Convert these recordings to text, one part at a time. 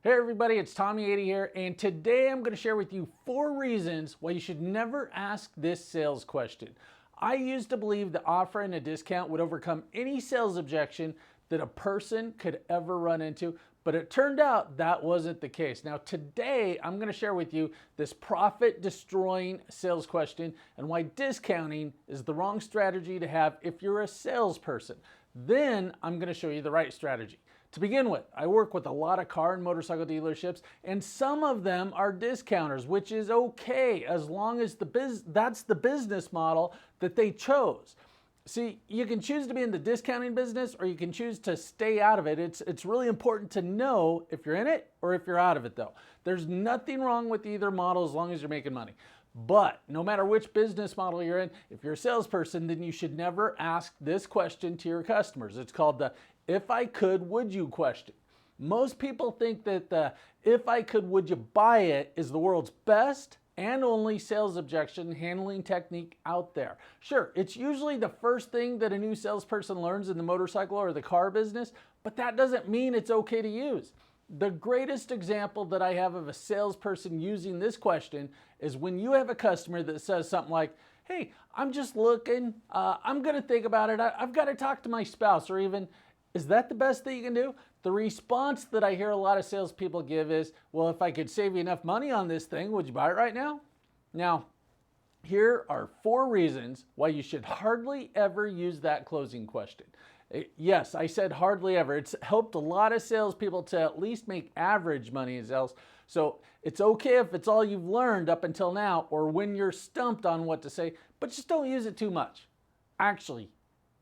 Hey everybody, it's Tommy80 here, and today I'm going to share with you 4 reasons why you should never ask this sales question. I used to believe that offering a discount would overcome any sales objection that a person could ever run into, but it turned out that wasn't the case. Now today I'm going to share with you this profit-destroying sales question and why discounting is the wrong strategy to have if you're a salesperson. Then I'm going to show you the right strategy. To begin with, I work with a lot of car and motorcycle dealerships, and some of them are discounters, which is okay as long as that's the business model that they chose. See, you can choose to be in the discounting business or you can choose to stay out of it. It's really important to know if you're in it or if you're out of it though. There's nothing wrong with either model as long as you're making money. But no matter which business model you're in, if you're a salesperson, then you should never ask this question to your customers. It's called the if I could, would you question. Most people think that the if I could, would you buy it is the world's best and only sales objection handling technique out there. Sure, it's usually the first thing that a new salesperson learns in the motorcycle or the car business, but that doesn't mean it's okay to use. The greatest example that I have of a salesperson using this question is when you have a customer that says something like, hey, I'm just looking, I'm gonna think about it, I've got to talk to my spouse, or even, is that the best that you can do? The response that I hear a lot of salespeople give is, well, if I could save you enough money on this thing, would you buy it right now? Now, here are 4 reasons why you should hardly ever use that closing question. Yes, I said hardly ever. It's helped a lot of salespeople to at least make average money in sales. So it's okay if it's all you've learned up until now or when you're stumped on what to say, but just don't use it too much. Actually,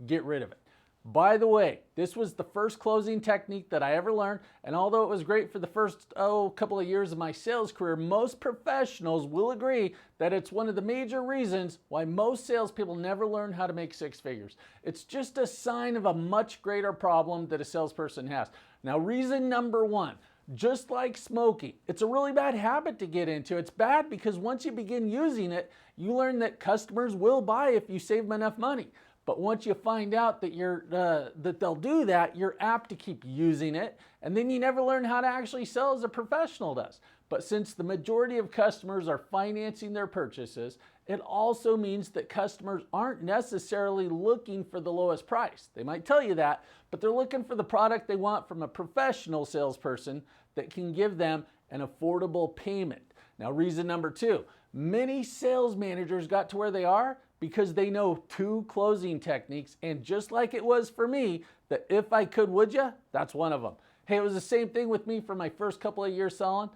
get rid of it. By the way, this was the first closing technique that I ever learned, and although it was great for the first couple of years of my sales career, most professionals will agree that it's one of the major reasons why most salespeople never learn how to make 6 figures. It's just a sign of a much greater problem that a salesperson has. Now, reason number 1, just like smoking, it's a really bad habit to get into. It's bad because once you begin using it, you learn that customers will buy if you save them enough money. But once you find out that they'll do that, you're apt to keep using it, and then you never learn how to actually sell as a professional does. But since the majority of customers are financing their purchases, it also means that customers aren't necessarily looking for the lowest price. They might tell you that, but they're looking for the product they want from a professional salesperson that can give them an affordable payment. Now, reason number 2, many sales managers got to where they are because they know 2 closing techniques, and just like it was for me, that if I could, would ya? That's one of them. Hey, it was the same thing with me for my first couple of years selling,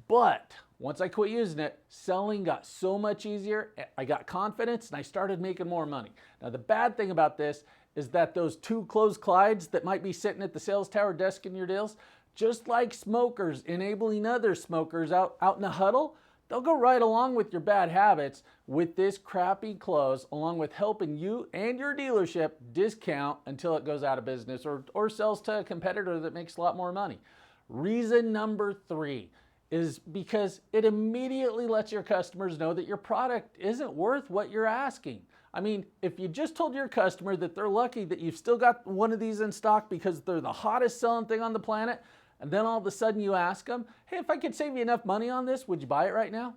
but once I quit using it, selling got so much easier, I got confidence, and I started making more money. Now, the bad thing about this is that those 2 closed Clydes that might be sitting at the sales tower desk in your deals, just like smokers enabling other smokers out in a huddle, they'll go right along with your bad habits with this crappy close, along with helping you and your dealership discount until it goes out of business or sells to a competitor that makes a lot more money. Reason number 3 is because it immediately lets your customers know that your product isn't worth what you're asking. I mean, if you just told your customer that they're lucky that you've still got one of these in stock because they're the hottest selling thing on the planet, and then all of a sudden you ask them, hey, if I could save you enough money on this, would you buy it right now?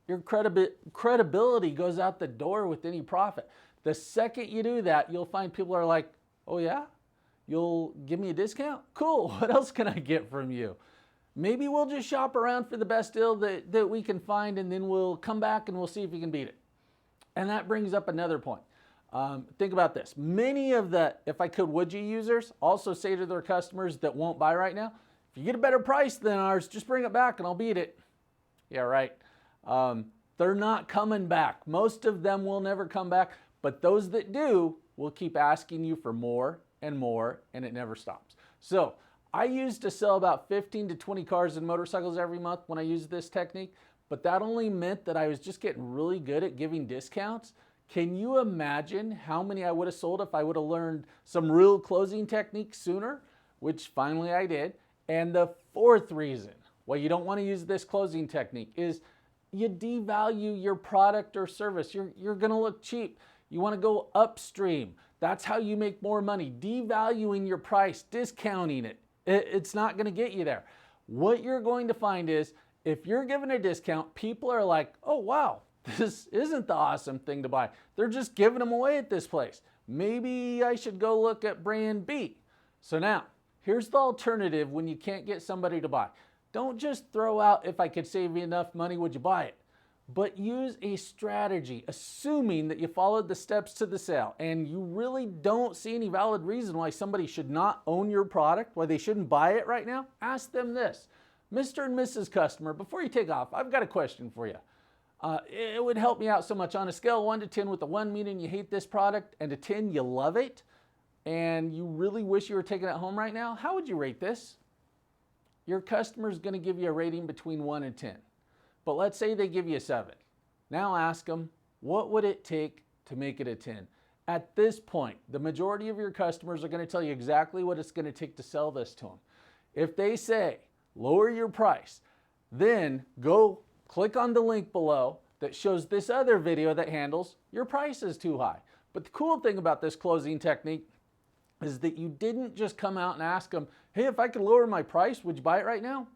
Your credibility goes out the door with any profit. The second you do that, you'll find people are like, oh yeah? You'll give me a discount? Cool, what else can I get from you? Maybe we'll just shop around for the best deal that we can find, and then we'll come back and we'll see if you can beat it. And that brings up another point. Think about this. Many of the if I could, would you users also say to their customers that won't buy right now, if you get a better price than ours, just bring it back and I'll beat it. Yeah, right. They're not coming back. Most of them will never come back, but those that do will keep asking you for more, and it never stops. So I used to sell about 15 to 20 cars and motorcycles every month when I used this technique, but that only meant that I was just getting really good at giving discounts. Can you imagine how many I would have sold if I would have learned some real closing techniques sooner, which finally I did. And the 4th reason why you don't want to use this closing technique is you devalue your product or service. You're going to look cheap. You want to go upstream. That's how you make more money. Devaluing your price, discounting it. It's not going to get you there. what you're going to find is if you're given a discount, people are like, oh wow, this isn't the awesome thing to buy. They're just giving them away at this place. Maybe I should go look at brand B. So now, here's the alternative when you can't get somebody to buy. Don't just throw out, if I could save you enough money, would you buy it? But use a strategy, assuming that you followed the steps to the sale and you really don't see any valid reason why somebody should not own your product, why they shouldn't buy it right now. Ask them this, Mr. and Mrs. Customer, before you take off, I've got a question for you. It would help me out so much. On a scale of 1 to 10, with a 1 meaning you hate this product and a 10 you love it and you really wish you were taking it home right now, how would you rate this? Your customer's going to give you a rating between 1 and 10. But let's say they give you a 7. Now ask them, what would it take to make it a 10? At this point, the majority of your customers are going to tell you exactly what it's going to take to sell this to them. If they say, lower your price, then go click on the link below that shows this other video that handles your price is too high. But the cool thing about this closing technique is that you didn't just come out and ask them, hey, if I could lower my price, would you buy it right now?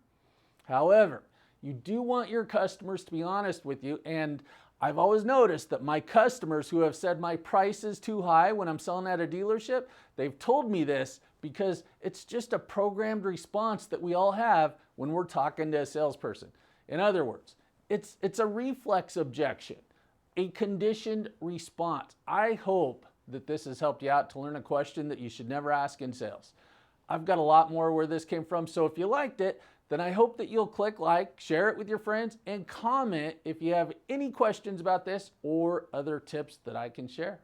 However, you do want your customers to be honest with you, and I've always noticed that my customers who have said my price is too high when I'm selling at a dealership, they've told me this because it's just a programmed response that we all have when we're talking to a salesperson. In other words, it's a reflex objection, a conditioned response. I hope that this has helped you out to learn a question that you should never ask in sales. I've got a lot more where this came from, so if you liked it, then I hope that you'll click like, share it with your friends, and comment if you have any questions about this or other tips that I can share.